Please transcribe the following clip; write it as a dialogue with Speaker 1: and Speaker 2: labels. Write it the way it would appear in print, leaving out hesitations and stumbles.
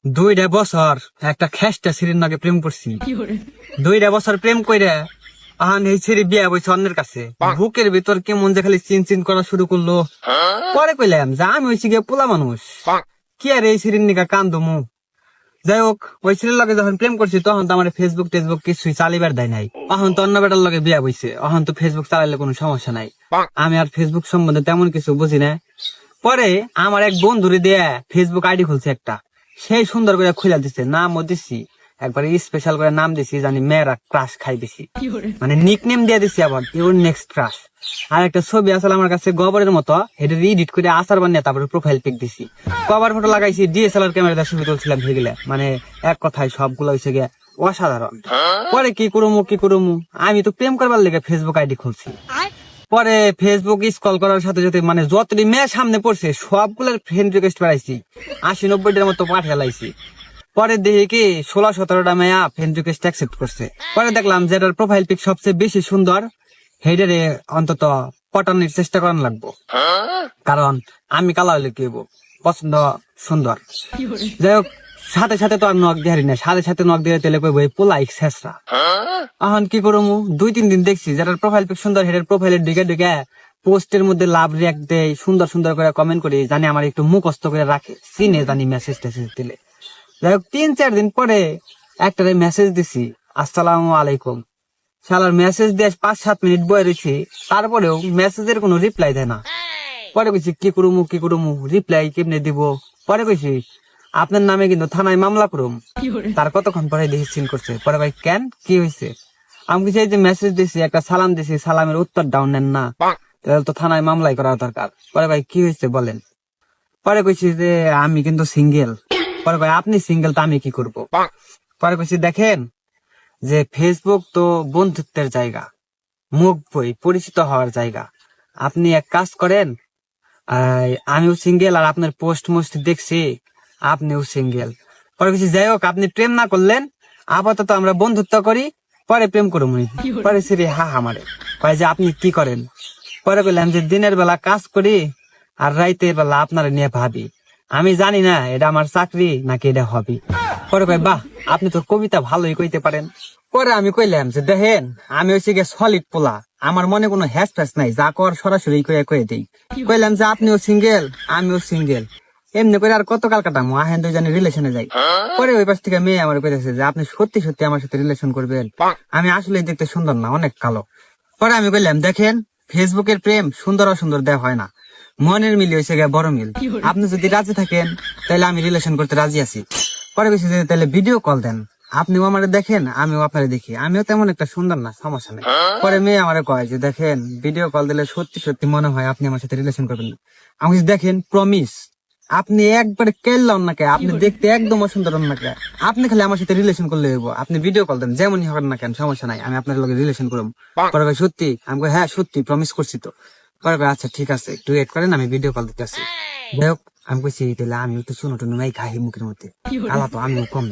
Speaker 1: 2টা বছর একটা খেসটা সিরির নাকি প্রেম করছি। 2টা বছর প্রেম কইরা আহান এই সিরি বিয়া বইছে অন্যের কাছে। বুকের ভিতর কেমন যে খালি চিন চিন করা শুরু করলো। পরে কইলাম যে আমি হইছি গিয়ে পোলা মানুষ, কি আর এই সিরির নিকা কান্দমু। যাই হোক, ওই সিরির লগে যখন প্রেম করছি তখন তো আমার ফেসবুক টেসবুক কিছুই চালিবার দেয় নাই। এখন তো অন্য বেটার লগে বিয়া বইছে, এখন তো ফেসবুক চালাইলে কোনো সমস্যা নাই। আমি আর ফেসবুক সম্বন্ধে তেমন কিছু বুঝি না। পরে আমার এক বন্ধুরে দিয়ে ফেসবুক আইডি খুলছে একটা, সেই সুন্দর করে খুলে দিচ্ছে, নামও দিছি একবার স্পেশাল করে নাম দিছি, জানি মেয়েরা ক্রাশ খাই দিছি, মানে নিক নেম দিয়ে দিছি আবার ইউর নেক্সট ক্রাশ। আর একটা ছবি আসলে আমার কাছে গোবরের মতো, এটা এডিট করে আচার বানিয়ে তারপরে প্রোফাইল পিক দিছি, কভার ফটো লাগাইছি, ডিএসএলআর ক্যামেরা ছবি তুলছিলাম হয়ে গেলে, মানে এক কথায় সবগুলো হয়েছে গিয়ে অসাধারণ। পরে কি করবো আমি তো প্রেম করবার লেগে ফেসবুক আইডি খুলছি। পরে ফেসবুক স্ক্রল করার সাথে সাথে মানে যতটি মেয়ে সামনে পড়ছে সবগুলোর ফ্রেন্ড রিকোয়েস্ট পাঠাইছি, 80-90টার মতো পাঠিয়ে লাইছি। পরে দেখি কি 16-17টা মেয়া ফ্রেন্ড রিকোয়েস্ট অ্যাকসেপ্ট করছে। পরে দেখলাম যেটার প্রোফাইল পিক সবচেয়ে বেশি সুন্দর, হেডারে অন্তত পটানোর চেষ্টা করান লাগবো, কারণ আমি কালা হলে কি হবো, পছন্দ সুন্দর। যাই হোক, সাথে সাথে তো আর নক দেহারি না, সাথে নক দিয়ে তেলে কইব পোলাই শেষরা। এখন কি করবো, 2-3 দিন দেখছি যেটার প্রোফাইল পিক সুন্দর, হেডের প্রোফাইলের ঢুকে পোস্টের মধ্যে লাভ রিয়াক্ট দেয়, সুন্দর সুন্দর করে কমেন্ট করি, জানি আমার একটু মুখস্থ করে রাখে, চিনে জানি মেসেজ টেসেজ দিলে। যাই হোক, 3-4 দিন পরে একটা মেসেজ দিছি, আসসালামু আলাইকুম। শালার মেসেজ দিয়ে 5-7 মিনিট বয়ে রয়েছি, তারপরেও মেসেজের কোনো রিপ্লাই দেয় না। পরে কইছি কি করুমু রিপ্লাই কেমনে দিব। পরে কইছি আপনার নামে কিন্তু থানায় মামলা করুম। তার কতক্ষণ পরে দেখি সিন করছে। পরে ভাই কেন, কি হয়েছে? আমি কিছু এই যে মেসেজ দিছি, একটা সালাম দিছি, সালামের উত্তর ডাউন নেন না, তাহলে তো থানায় মামলাই করা দরকার। পরে ভাই কি হয়েছে বলেন। পরে কইছি যে আমি কিন্তু সিঙ্গেল। পরে ভাই আপনি সিঙ্গেল তো আমি কি করব। পরে কইছি দেখেন যে ফেসবুক তো বন্ধুত্বের জায়গা, মুখ বই পরিচিত হওয়ার জায়গা। আপনি এক কাজ করেন, আমিও সিঙ্গেল আর আপনার পোস্ট মোস্ট দেখছি আপনিও সিঙ্গেল। পরে কিছু যাই হোক, আপনি প্রেম না করলেন, আপাতত আমরা বন্ধুত্ব করি, পরে প্রেম করবো। পরে সিরি হা মারে, কয় যে আপনি কি করেন। পরে বললাম যে দিনের বেলা কাজ করি আর রাইতের বেলা আপনারা নিয়ে ভাবি, আমি জানি না এটা আমার চাকরি নাকি এটা হবি। পরে কয় বাহ, আপনি তো কবিতা ভালোই কইতে পারেন। পরে আমি কইলাম যে দেখেন আমি হচ্ছে গিয়ে সলিড পোলা, আমার মনে কোনো হ্যাস ফ্যাস নাই, যা কর সরাসরি কয়ে দিই। কইলাম যে আপনিও সিঙ্গেল আমিও সিঙ্গেল, এমনি করে আর কত কাল কাটামো, আহেন দুইজনে রিলেশনে যাই। পরে ওই পাশ থেকে মেয়ে আমার কইতেছে যে আপনি সত্যি সত্যি আমার সাথে রিলেশন করবেন, আমি আসলে দেখতে সুন্দর না, অনেক কালো। পরে আমি কইলাম দেখেন ফেসবুকের প্রেম সুন্দর অসুন্দর দেওয়া হয় না, মনের মিল হয়েছে গিয়ে বড় মিল। আপনি যদি রাজি থাকেন তাহলে আমি রিলেশন করতে রাজি আছি। পরে কইছি যে তাহলে ভিডিও কল দেন, আপনিও আমারে দেখেন আমিও আপনারে দেখি, আমিও তেমন একটা সুন্দর না, সমস্যা নেই। পরে মেয়ে আমারে কয় যে দেখেন ভিডিও কল দিলে সত্যি সত্যি মনে হয় আপনি আমার সাথে রিলেশন করবেন। আমি দেখেন প্রমিস, আপনি একবারে কেললাম না কে, আপনি দেখতে একদম অসুন্দর না কে, আপনি খালি আমার সাথে রিলেশন করলে হইব, আপনি ভিডিও কল দেন যেমনই হবেন না কেন, সমস্যা নাই, আমি আপনার লগে রিলেশন করবো। পরে ভাই সত্যি, আমি কই হ্যাঁ সত্যি প্রমিস করছি তো। পরে ভাই আচ্ছা ঠিক আছে, একটু ওয়েট করেন, আমি ভিডিও কল দিতে আসি। যাই হোক, আমি কইছি তাহলে আমি একটু শুনো টুনো নাই খাই মুখের মধ্যে, আলা তো আমিও কম না।